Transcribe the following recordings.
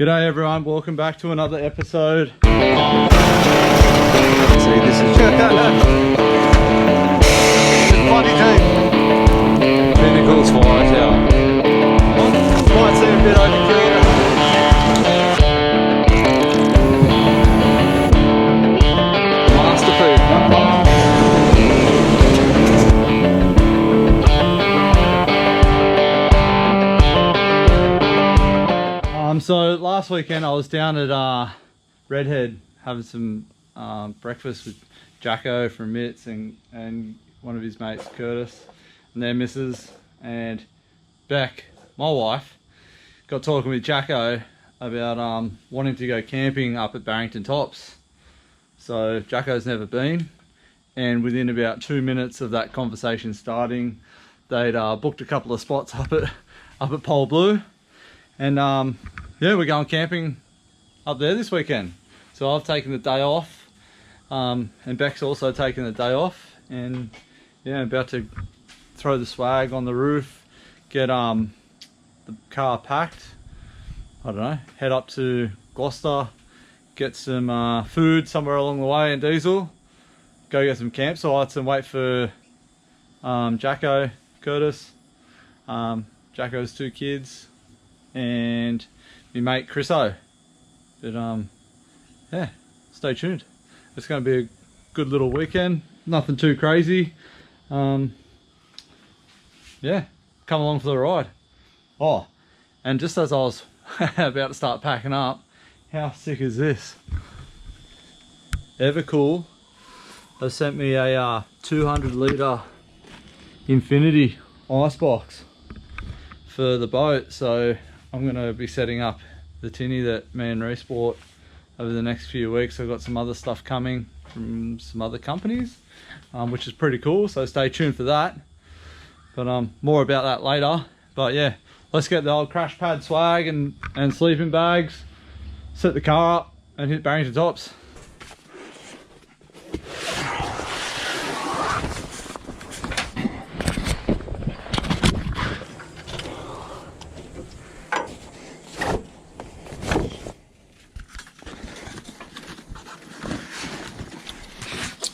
G'day everyone, welcome back to another episode. See, this is funny team. Pinnacle's fire tower. Might seem a bit overkill. Masterpiece. So last weekend I was down at Redhead having some breakfast with Jacko from Mitts and one of his mates, Curtis, and their missus, and Beck, my wife, got talking with Jacko about wanting to go camping up at Barrington Tops. So Jacko's never been, and within about 2 minutes of that conversation starting, they'd booked a couple of spots up at Pole Blue, and yeah, we're going camping up there this weekend. So I've taken the day off, and Beck's also taken the day off, and yeah, I'm about to throw the swag on the roof, get the car packed, I don't know, head up to Gloucester, get some food somewhere along the way in diesel, go get some campsites and wait for Jacko, Curtis, Jacko's 2 kids, and my mate Chriso. But yeah, stay tuned. It's going to be a good little weekend, nothing too crazy. Yeah, come along for the ride. Oh, and just as I was about to start packing up, how sick is this? Evercool have sent me a 200 litre Infinity icebox for the boat, so I'm going to be setting up the tinny that me and Reese bought over the next few weeks. I've got some other stuff coming from some other companies, which is pretty cool, so stay tuned for that. But more about that later. But yeah, let's get the old crash pad swag and sleeping bags, set the car up and hit Barrington Tops.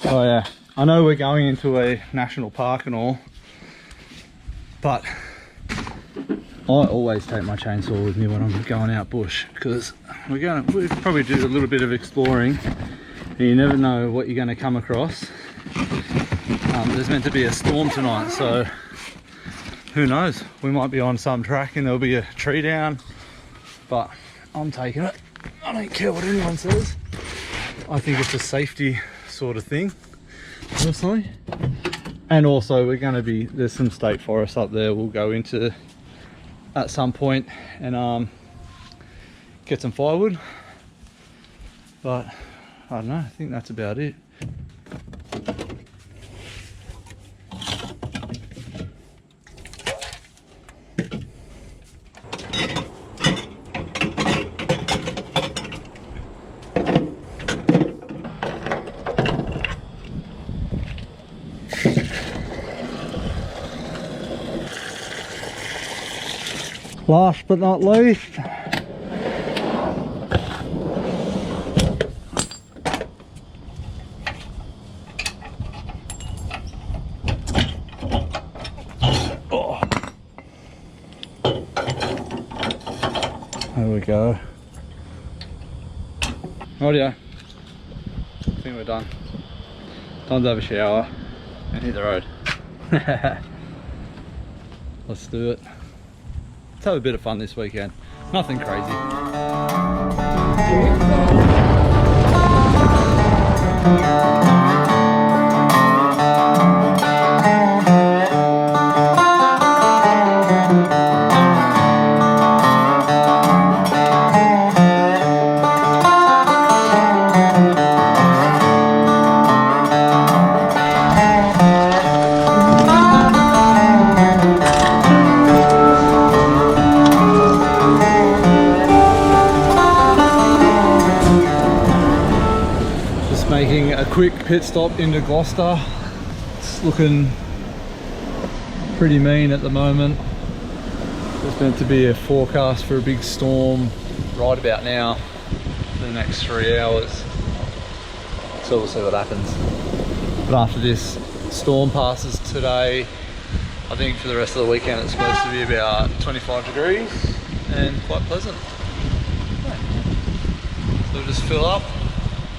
Oh yeah, I know we're going into a national park and all, but I always take my chainsaw with me when I'm going out bush, because we'll probably do a little bit of exploring, and you never know what you're going to come across. There's meant to be a storm tonight, so who knows, we might be on some track and there'll be a tree down, but I'm taking it. I don't care what anyone says. I think it's a safety sort of thing personally. And also we're going to be, there's some state forests up there we'll go into at some point and get some firewood, but I don't know, I think that's about it. Last but not least, oh, there we go. Rightio, I think we're done. Time to have a shower and hit the road. Let's do it. Let's have a bit of fun this weekend. Nothing crazy. Making a quick pit stop into Gloucester. It's looking pretty mean at the moment. There's meant to be a forecast for a big storm right about now for the next 3 hours. So we'll see what happens. But after this storm passes today, I think for the rest of the weekend it's supposed to be about 25 degrees and quite pleasant. So we'll just fill up,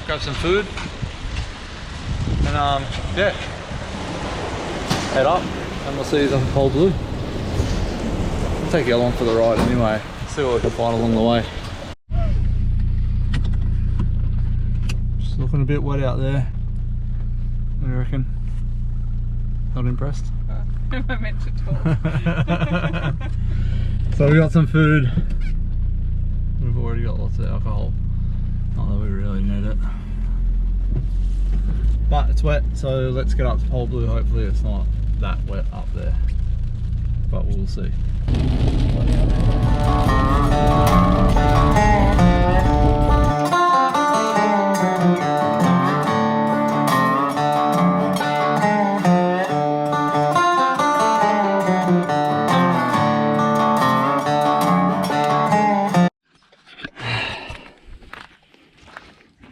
grab some food, and yeah, head up, and we'll see you up at Pole Blue. I'll take you along for the ride anyway, see what we can find along the way. Just looking a bit wet out there. What do you reckon? Not impressed? Am I meant to talk? So we got some food. We've already got lots of alcohol. Not that we really need it. But it's wet, so let's get up to Pole Blue. Hopefully it's not that wet up there. But we'll see.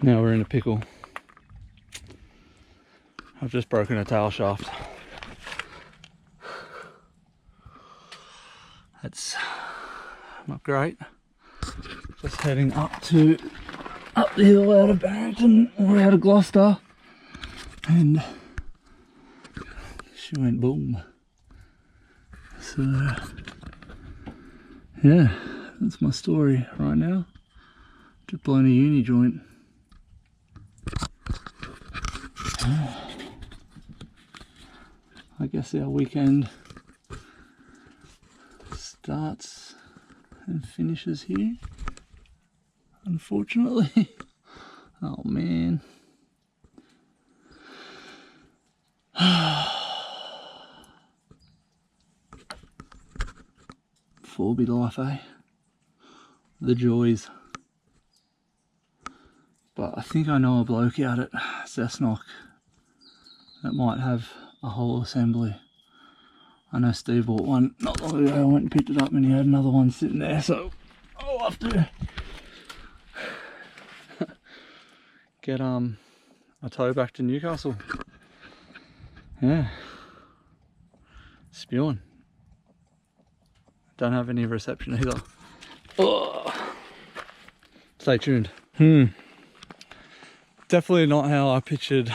Now we're in a pickle. I've just broken a tail shaft. That's not great. Just heading up the hill out of Barrington or out of Gloucester, and she went boom. So yeah, that's my story right now. Just blown a uni joint. I guess our weekend starts and finishes here, unfortunately. Oh man. 4B life, eh? The joys. But I think I know a bloke out at Cessnock that might have a whole assembly. I know Steve bought one not long ago. I went and picked it up and he had another one sitting there, so I'll have to get a tow back to Newcastle. Yeah, spewing. Don't have any reception either. Oh. Stay tuned. Definitely not how I pictured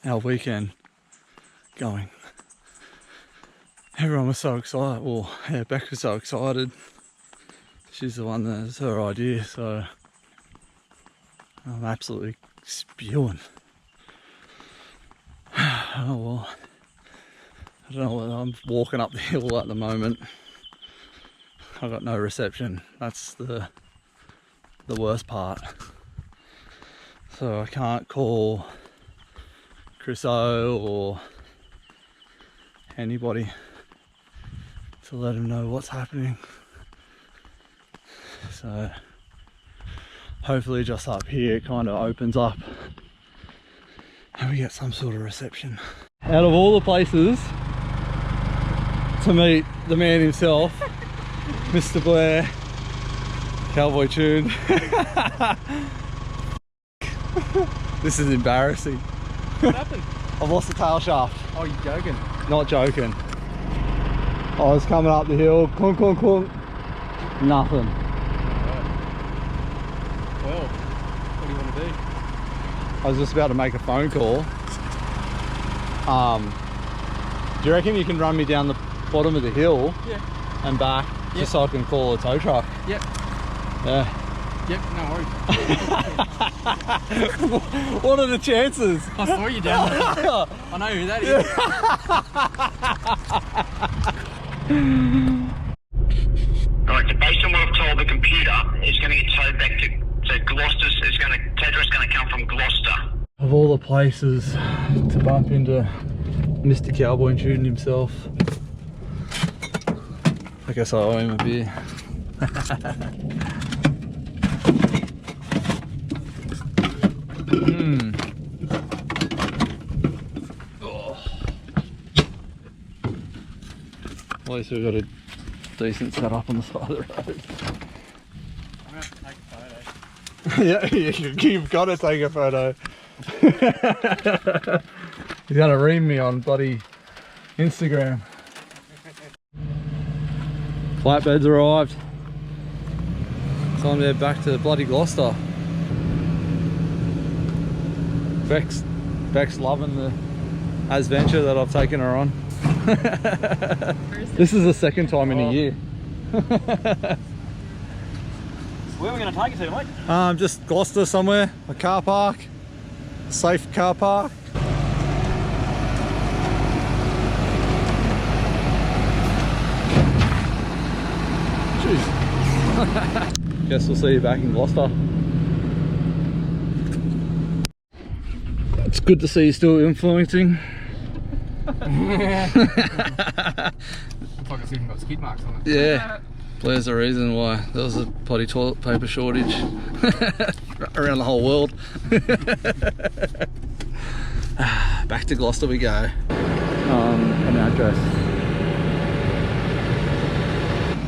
our weekend going. Everyone was so excited. Well, yeah, Beck was so excited. She's the one that's her idea, so I'm absolutely spewing. Oh well. I don't know whether I'm walking up the hill at the moment. I've got no reception. That's the worst part. So I can't call Chris O or anybody to let him know what's happening. So hopefully just up here it kind of opens up and we get some sort of reception. Out of all the places to meet the man himself, Mr. Blair, Cowboy Tune. This is embarrassing. What happened? I've lost the tail shaft. Oh, you're joking? Not joking. I was coming up the hill, clunk, clunk, clunk. Nothing. Well, what do you want to do? I was just about to make a phone call. Do you reckon you can run me down the bottom of the hill? Yeah. And back, just so I can call a tow truck? Yep. Yeah. Yep, no worries. What are the chances? I saw you down there. I know who that is. Alright, so based on what I've told the computer, it's going to get towed back to Gloucester. Tow truck's going to come from Gloucester. Of all the places to bump into Mr. Cowboy Tune himself, I guess I owe him a beer. Oh. At least we've got a decent setup on the side of the road. I'm gonna have to take a photo. Yeah, you've got to take a photo. He's gonna ream me on bloody Instagram. Flatbed's arrived. Time to head back to bloody Gloucester. Beck's loving the Azventure that I've taken her on. This is the second time in a year. Where are we going to take it to, mate? Just Gloucester somewhere, a car park, a safe car park. Jeez. Guess we'll see you back in Gloucester. It's good to see you still influencing. Looks like it's even got skid marks on it. Yeah. There's the reason why there was a bloody toilet paper shortage around the whole world. Back to Gloucester we go. An address.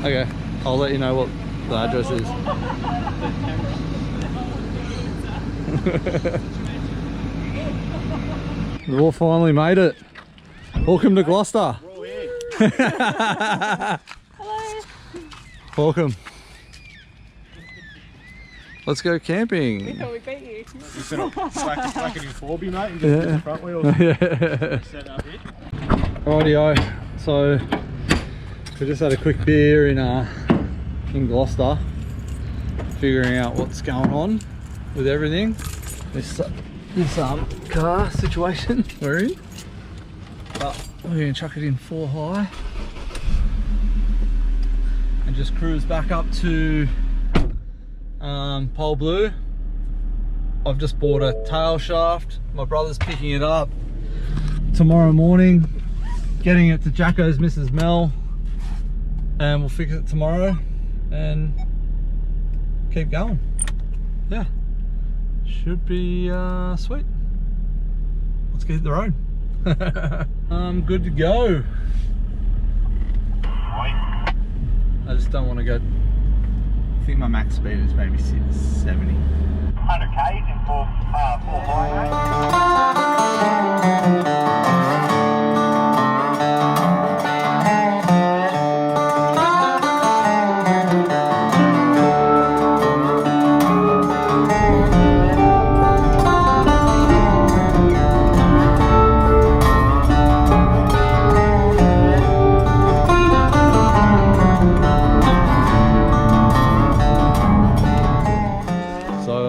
Okay, I'll let you know what the address is. We've all finally made it. Welcome to Gloucester. Hello. Welcome. Let's go camping. We thought we beat you. Just gonna slack it in 4B, mate, and just put the front wheels Yeah. set up here. Rightio. So we just had a quick beer in Gloucester, figuring out what's going on with everything. This car situation we're in. But we're gonna chuck it in 4 high and just cruise back up to Pole Blue. I've just bought a tail shaft. My brother's picking it up tomorrow morning, getting it to Jacko's Mrs. Mel, and we'll fix it tomorrow and keep going. Yeah, should be sweet. Let's get hit the road. I'm good to go. I just don't want to go. I think my max speed is maybe 70. 100 k's in 4 high.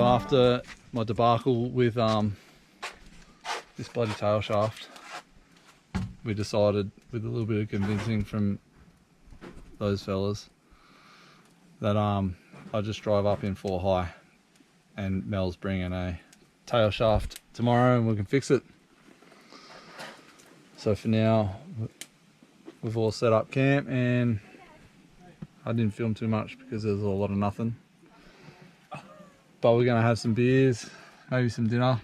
After my debacle with this bloody tail shaft, we decided, with a little bit of convincing from those fellas, that I just drive up in 4 high, and Mel's bringing a tail shaft tomorrow and we can fix it. So for now we've all set up camp, and I didn't film too much because there's a lot of nothing. But we're gonna have some beers, maybe some dinner.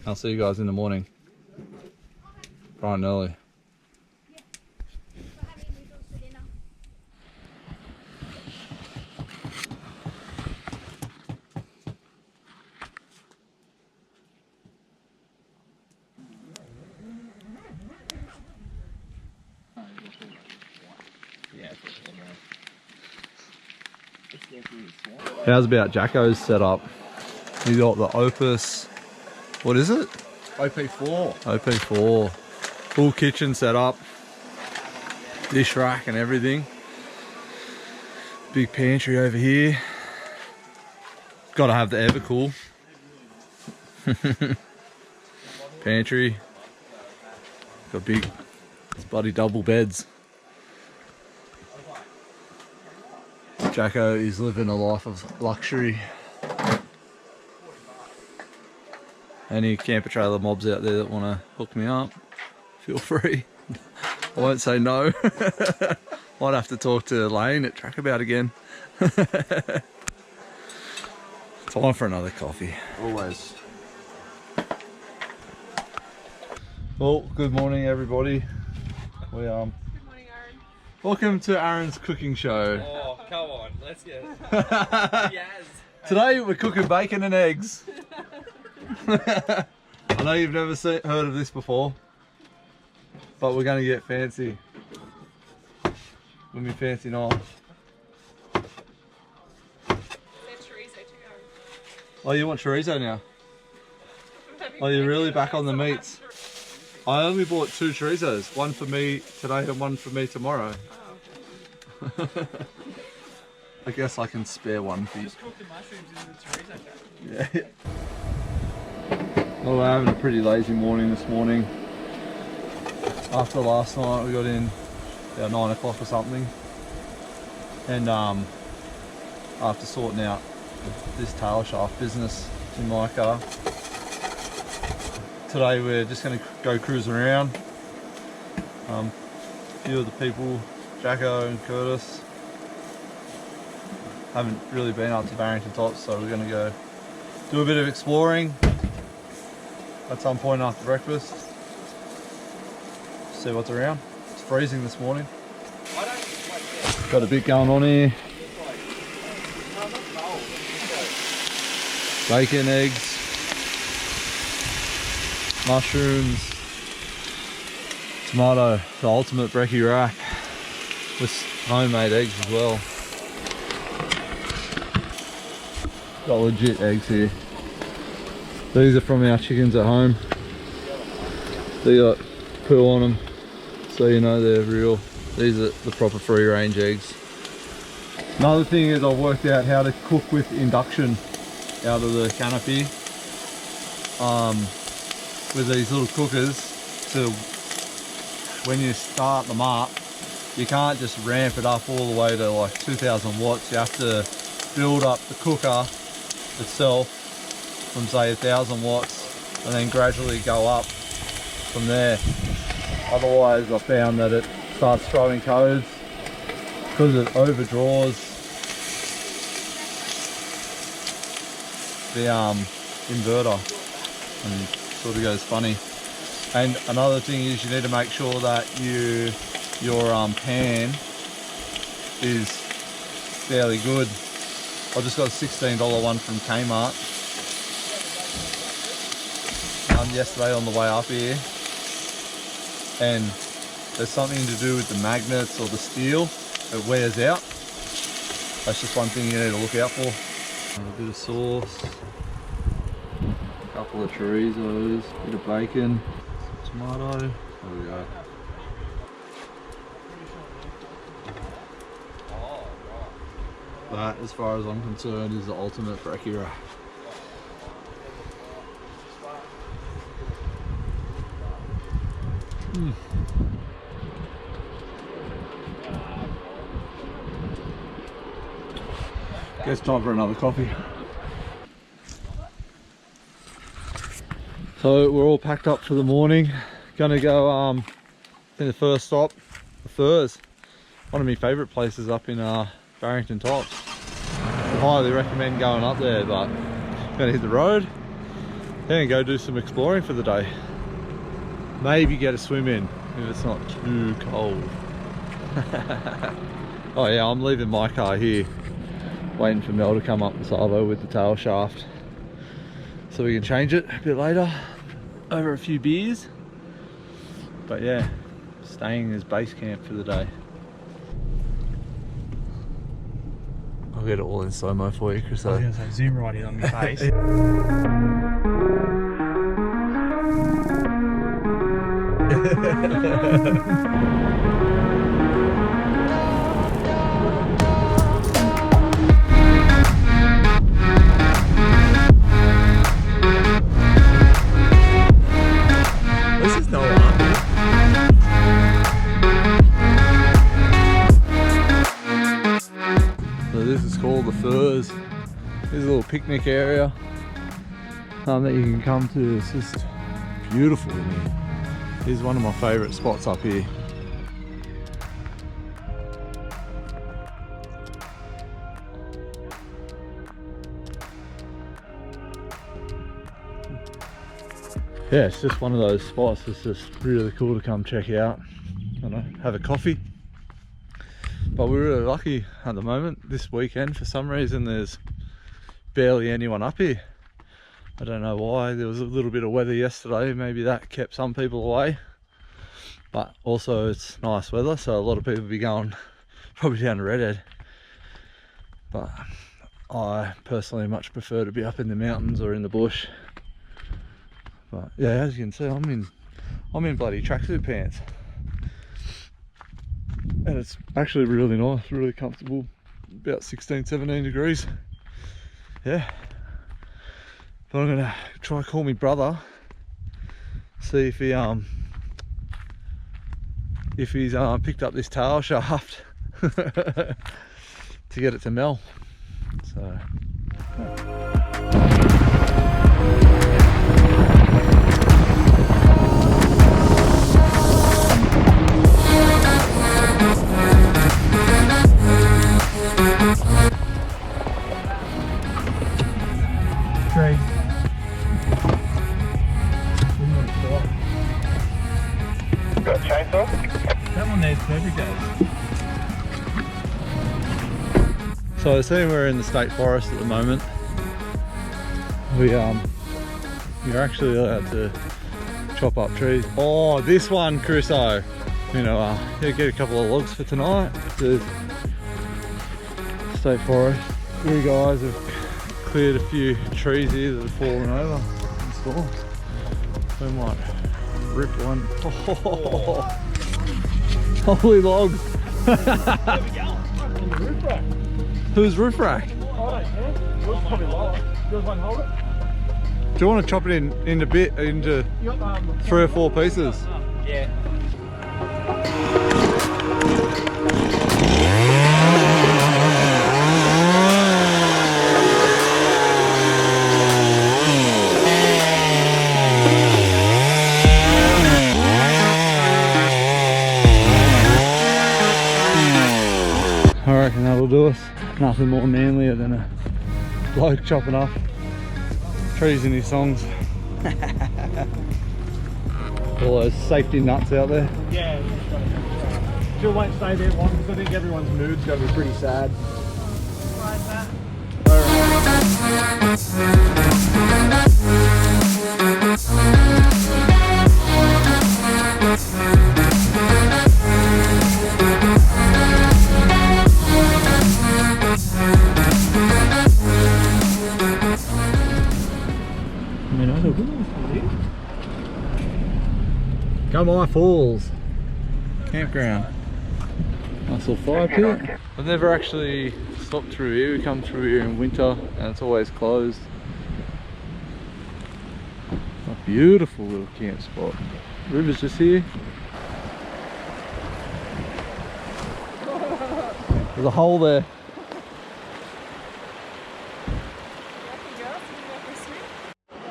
I'll see you guys in the morning, bright and early. How's about Jacko's setup? You got the Opus, what is it? OP4. OP4. Full kitchen setup, dish rack and everything. Big pantry over here. Gotta have the Evercool. Pantry. Got big, it's bloody double beds. Jacko is living a life of luxury. Any camper trailer mobs out there that want to hook me up, feel free. I won't say no. Might have to talk to Lane at Trackabout again. Time for another coffee. Always. Well, good morning everybody. We Good morning, Aaron. Welcome to Aaron's cooking show. Oh, come on, let's get it. Yes. Today we're cooking bacon and eggs. I know you've never heard of this before, but we're going to get fancy. With me fancy knife. Oh, you want chorizo now? Oh, you're really back on the meats. I only bought 2 chorizos, one for me today and one for me tomorrow. Oh. I guess I can spare one for you. Just cook the mushrooms in the chorizo cat. Yeah. Well, we're having a pretty lazy morning this morning. After last night, we got in about 9 o'clock or something. And after sorting out this tail shaft business in my car, today we're just going to go cruise around. A few of the people, Jacko and Curtis, haven't really been up to Barrington Tops, so we're going to go do a bit of exploring at some point after breakfast. See what's around. It's freezing this morning. Got a bit going on here. Bacon, eggs, mushrooms, tomato, the ultimate brekkie wrap with homemade eggs as well. Got legit eggs here. These are from our chickens at home. They got poo on them, so you know they're real. These are the proper free range eggs. Another thing is I've worked out how to cook with induction out of the canopy with these little cookers. So when you start them up, you can't just ramp it up all the way to like 2000 watts. You have to build up the cooker itself from say 1000 watts and then gradually go up from there. Otherwise I found that it starts throwing codes because it overdraws the inverter and sort of goes funny. And another thing is you need to make sure that your pan is fairly good. I just got a $16 one from Kmart yesterday on the way up here, and there's something to do with the magnets or the steel, it wears out. That's just one thing you need to look out for. A bit of sauce, a couple of chorizos, a bit of bacon, some tomato. There we go. That, as far as I'm concerned, is the ultimate brekkie wrap. Guess time for another coffee. So we're all packed up for the morning. Gonna go in the first stop, the Furs. One of my favourite places up in Barrington Tops. I highly recommend going up there, but gonna hit the road and go do some exploring for the day. Maybe get a swim in if it's not too cold. Oh yeah, I'm leaving my car here, waiting for Mel to come up the Savo with the tail shaft so we can change it a bit later over a few beers. But yeah, staying as base camp for the day. I'll get it all in slow-mo for you, Chris. I was going to say, zoom right in on my face. This is no one. So this is called the Furs. There's a little picnic area that you can come to. It's just beautiful in here. This is one of my favourite spots up here. Yeah, it's just one of those spots that's just really cool to come check out. I don't know, have a coffee, But we're really lucky at the moment. This weekend, for some reason, there's barely anyone up here. I don't know why. There was a little bit of weather yesterday, maybe that kept some people away, but also it's nice weather, so a lot of people will be going probably down to Redhead. But I personally much prefer to be up in the mountains or in the bush. But yeah, as you can see, I'm in bloody tracksuit pants, and it's actually really nice, really comfortable. About 16-17 degrees. Yeah. But I'm gonna try to call my brother, see if he's picked up this tail shaft to get it to Mel. So. Great. Got a chainsaw? That one needs lubricate. So seeing we're in the state forest at the moment, you're actually allowed to chop up trees. Oh, this one, Crusoe. You know, yeah, get a couple of logs for tonight. The state forest. You guys have cleared a few trees here that have fallen over in storms. We might rip one. Oh. Holy logs! Whose roof rack? Do you want to chop it into 3 or 4 pieces? Yeah. I reckon that'll do us. Nothing more manlier than a bloke chopping up trees in his songs. All those safety nuts out there. Yeah. Still won't stay there long because I think everyone's mood's going to be pretty sad. Come Falls campground. Nice little fire pit. I've never actually stopped through here. We come through here in winter and it's always closed. A beautiful little camp spot. River's just here. There's a hole there.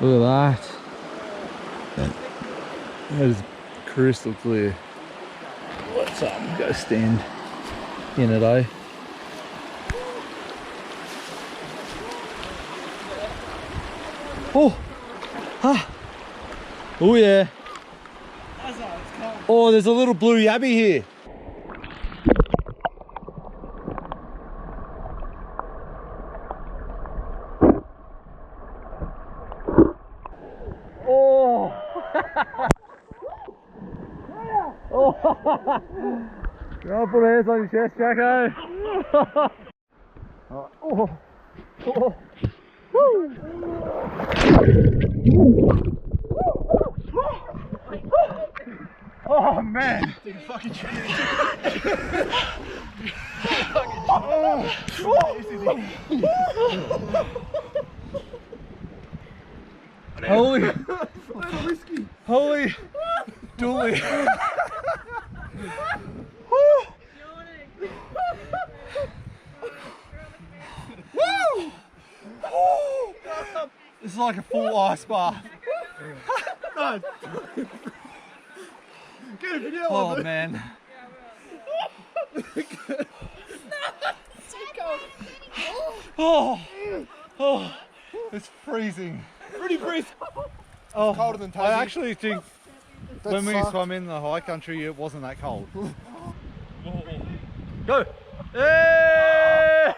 Look at that. That is crystal clear. Let's go stand in it, eh? Oh! Ah! Oh yeah! Oh, there's a little blue yabby here. Oh! Oh! Go put hands on your chest, Jacko. Oh! Oh! Woo! Oh man! Take a fucking Holy! Holy! Dooly! This is like a full ice bath. No. Get a video of it. Oh man. Oh, it's freezing. Pretty freezing. Oh, colder than Tassie. I actually think when we swam in the high country, it wasn't that cold. Go. Hey!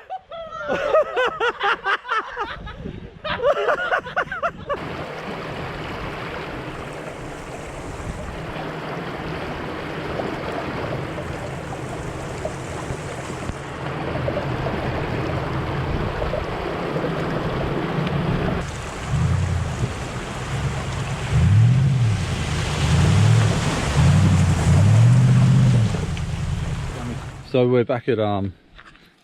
So we're back at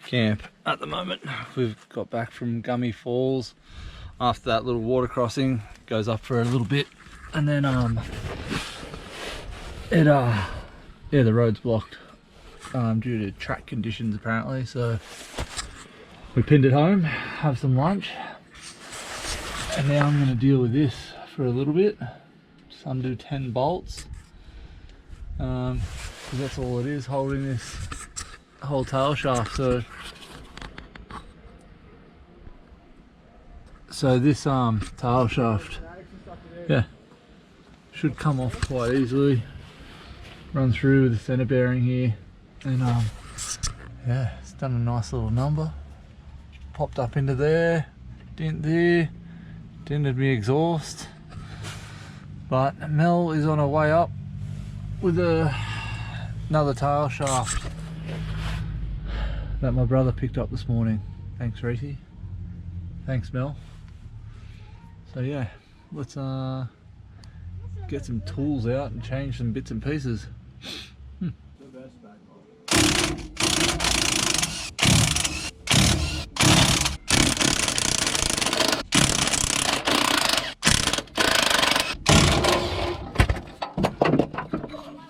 camp at the moment. We've got back from Gummy Falls after that little water crossing. Goes up for a little bit, and then yeah, the road's blocked due to track conditions apparently. So we pinned it home, have some lunch, and now I'm going to deal with this for a little bit. Just undo 10 bolts, because that's all it is holding this whole tail shaft. So this tail shaft, yeah, should come off quite easily. Run through with the center bearing here, and yeah, it's done a nice little number. Popped up into there, dent there, dented me exhaust. But Mel is on her way up with another tail shaft that my brother picked up this morning. Thanks, Reese. Thanks, Mel. So yeah, let's get some tools out and change some bits and pieces.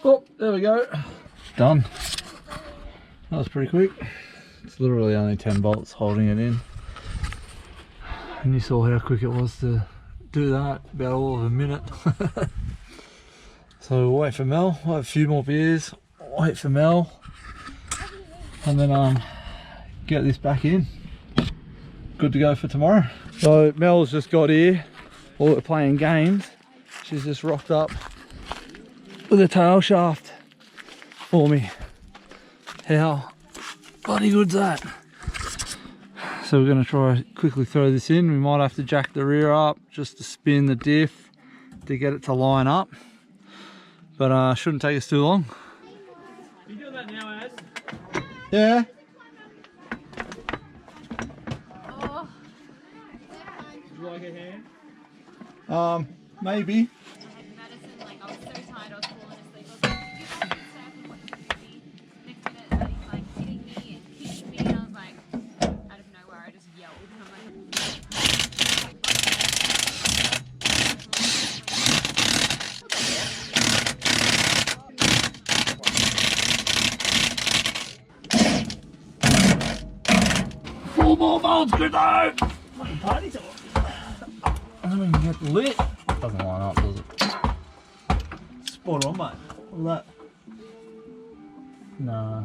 Oh, there we go. Done. That was pretty quick. It's literally only 10 bolts holding it in. And you saw how quick it was to do that, about all of a minute. So we'll wait for Mel, we'll have a few more beers, wait for Mel, and then get this back in. Good to go for tomorrow. So Mel's just got here, while we're playing games. She's just rocked up with a tail shaft for me. How bloody good's that? So we're going to try to quickly throw this in. We might have to jack the rear up just to spin the diff to get it to line up, but shouldn't take us too long. You doing that now, Az? Yeah. Would you like a hand? Maybe. Medicine, like I was so tired, I was falling asleep. I was like, you can surf and watch TV. Next minute, Daddy's like hitting me and kicking me, and I was like, out of nowhere, I just yelled. And I'm like, 4 more bolts, good though! Fucking party time. And then we can get lit. Doesn't line up, does it? Spot on, mate. Look at that. Nah.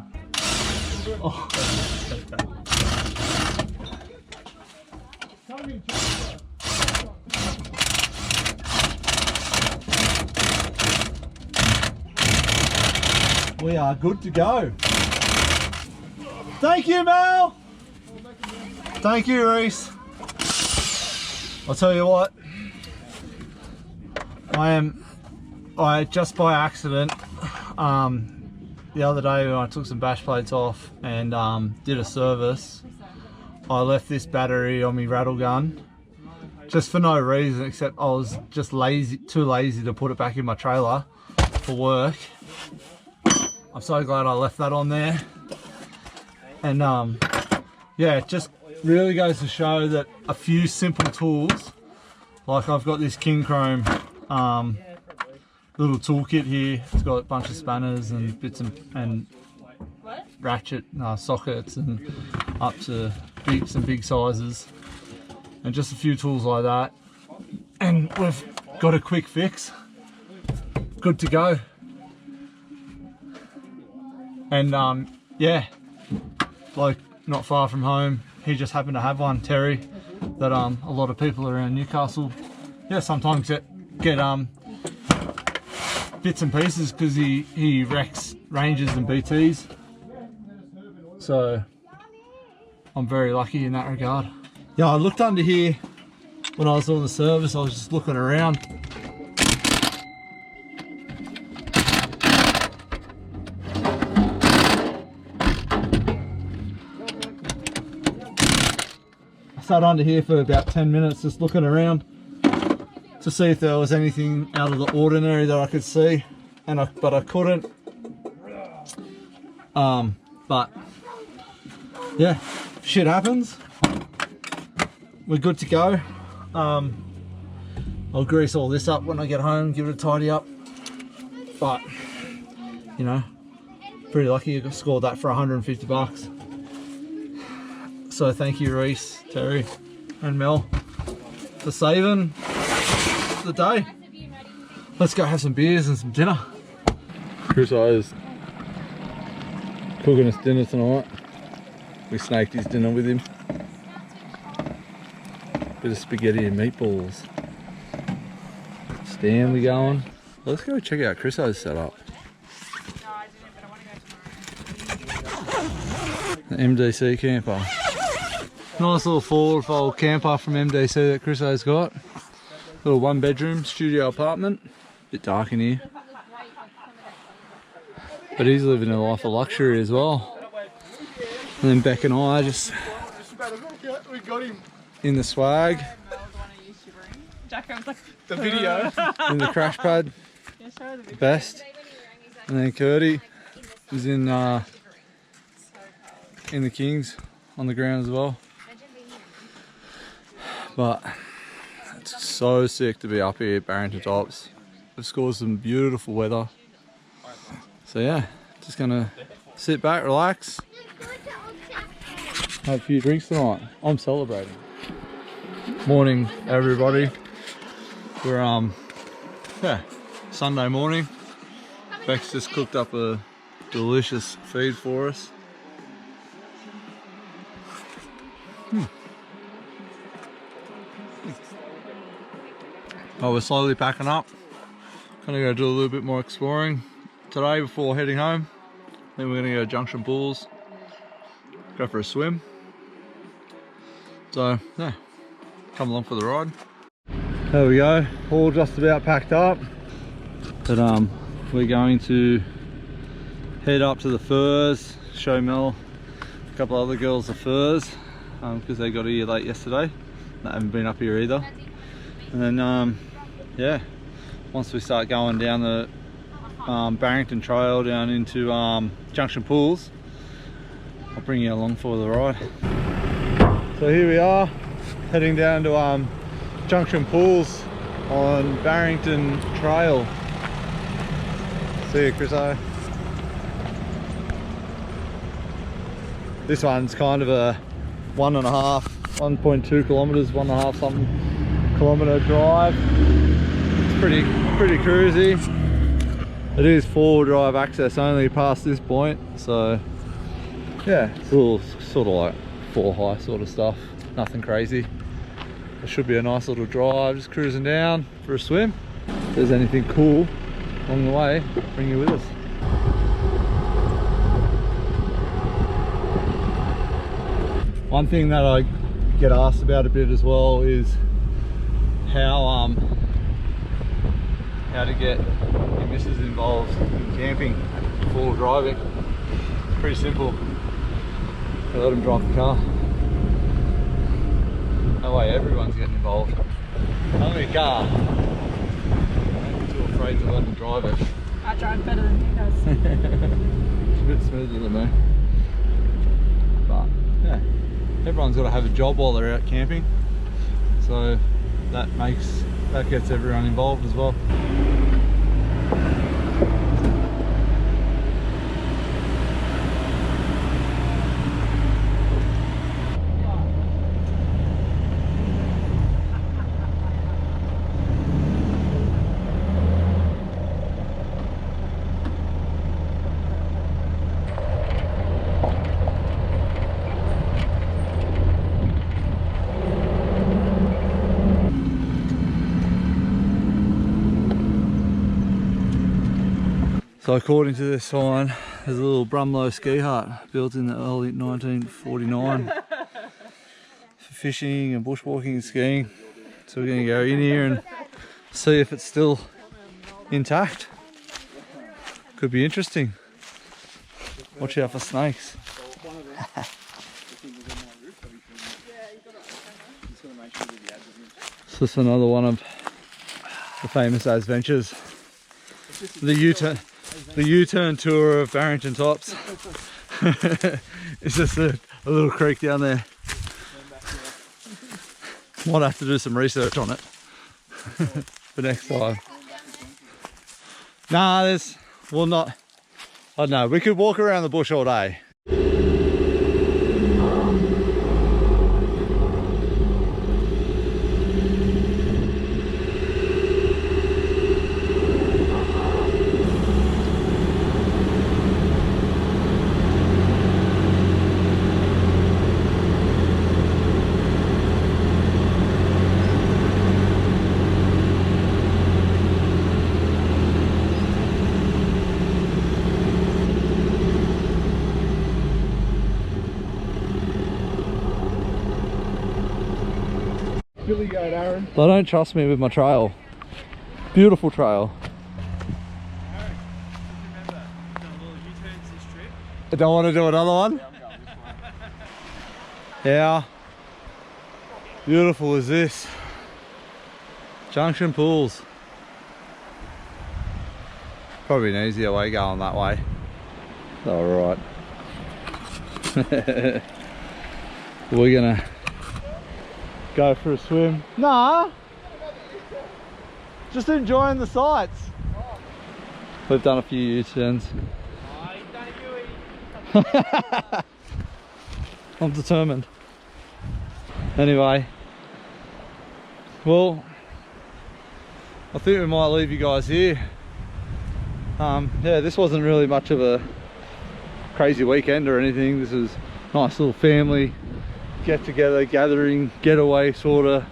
Oh. We are good to go. Thank you, Mel. Thank you, Reese. I'll tell you what. I just by accident, the other day when I took some bash plates off and did a service, I left this battery on my rattle gun just for no reason except I was just too lazy to put it back in my trailer for work. I'm so glad I left that on there. And yeah, it just really goes to show that a few simple tools, like I've got this King Chrome little toolkit here. It's got a bunch of spanners and bits and ratchet sockets and up to some big sizes, and just a few tools like that, and we've got a quick fix. Good to go. And yeah, like not far from home, he just happened to have one, Terry, that a lot of people around Newcastle, yeah, sometimes get bits and pieces because he wrecks Rangers and BTs. So I'm very lucky in that regard. Yeah, I looked under here when I was doing the service. I was just looking around. I sat under here for about 10 minutes just looking around to see if there was anything out of the ordinary that I could see, but I couldn't. But yeah, shit happens. We're good to go. I'll grease all this up when I get home, give it a tidy up. But you know, pretty lucky I scored that for 150 bucks. So thank you, Reese, Terry, and Mel for saving the day. Let's go have some beers and some dinner. Chris is cooking us dinner tonight. We snaked his dinner with him. Bit of spaghetti and meatballs. Stanley going. Let's go check out Chriso's setup. The MDC camper. Nice little forward fold camper from MDC that Chriso's got. Little 1-bedroom studio apartment. Bit dark in here. But he's living a life of luxury as well. And then Beck and I just in the swag. The video. In the crash pad. The best. And then Curdy is in the Kings on the ground as well. But it's so sick to be up here at Barrington Tops. We've scored some beautiful weather. So yeah, just gonna sit back, relax, have a few drinks tonight. I'm celebrating. Morning everybody. We're yeah, Sunday morning. Bex just cooked up a delicious feed for us. Oh, we're slowly packing up. Gonna go do a little bit more exploring today before heading home. Then we're gonna go to Junction Pools, go for a swim. So yeah, come along for the ride. There we go, all just about packed up. But we're going to head up to the Firs, show Mel a couple other girls the Firs, because they got here late yesterday. They haven't been up here either. And then yeah, once we start going down the Barrington Trail down into Junction Pools, I'll bring you along for the ride. So here we are, heading down to Junction Pools on Barrington Trail. See you, Chriso. This one's kind of a 1.2 kilometers, 1.5 something kilometer drive. It's pretty cruisy. It is 4-drive access only past this point, so yeah, it's a little sort of like 4-high sort of stuff, nothing crazy. It should be a nice little drive, just cruising down for a swim. If there's anything cool along the way, bring you with us. One thing that I get asked about a bit as well is how to get your missus involved in camping before driving. It's pretty simple. I let them drive the car. No way everyone's getting involved. Only a car. I'm too afraid to let them drive it. I drive better than he does. It's a bit smoother than me. But yeah, everyone's got to have a job while they're out camping. So that gets everyone involved as well. So according to this sign, There's a little Brumlow ski hut built in the early 1949 for fishing and bushwalking and skiing. So we're going to go in here and see if it's still intact. Could be interesting. Watch out for snakes. So this is another one of the famous Azventures. The U-turn tour of Barrington Tops. It's just a little creek down there. Might have to do some research on it for next time. Nah, well not, I don't know, we could walk around the bush all day. Billy goat, Aaron. They don't trust me with my trail. Beautiful trail. I don't want to do another one. Yeah. Beautiful is this. Junction Pools. Probably an easier way going that way. Alright. We're gonna go for a swim. Nah, just enjoying the sights. We've done a few U-turns. I'm determined. Anyway, well, I think we might leave you guys here. Yeah, this wasn't really much of a crazy weekend or anything. This was a nice little family get together, gathering, getaway sort of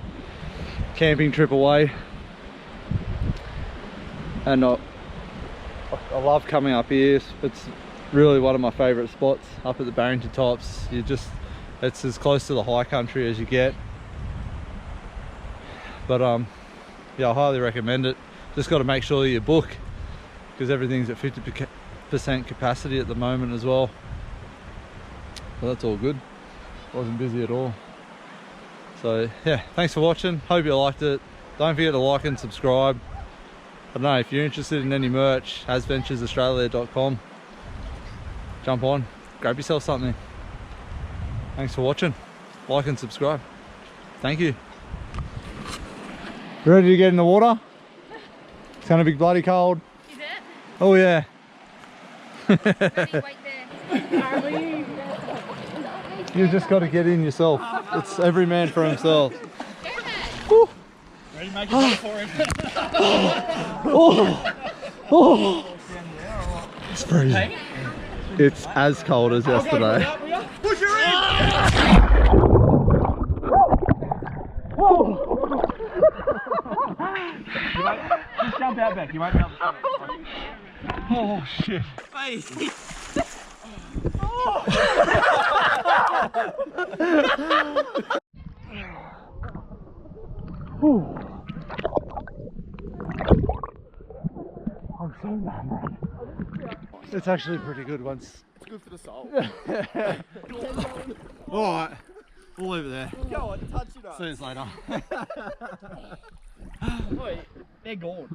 camping trip away. And I love coming up here. It's really one of my favourite spots up at the Barrington Tops. It's as close to the high country as you get. But yeah, I highly recommend it. Just got to make sure you book, because everything's at 50% capacity at the moment as well. But that's all good. Wasn't busy at all. So yeah, thanks for watching. Hope you liked it. Don't forget to like and subscribe. I don't know, if you're interested in any merch, azventuresaustralia.com. Jump on, grab yourself something. Thanks for watching. Like and subscribe. Thank you. Ready to get in the water? It's gonna be bloody cold. Is it? Oh yeah. Ready, wait there. You just got to get in yourself. It's every man for himself. Go ahead. Ready to make it better for him? Oh, it's freezing. It's as cold as yesterday. Push her in! Just jump out back, you won't be able to. Oh shit. I'm so mad. It's actually pretty good once. It's good for the soul. Alright, we'll leave it there. Go on, touch it up. See you later. Wait, they're gone.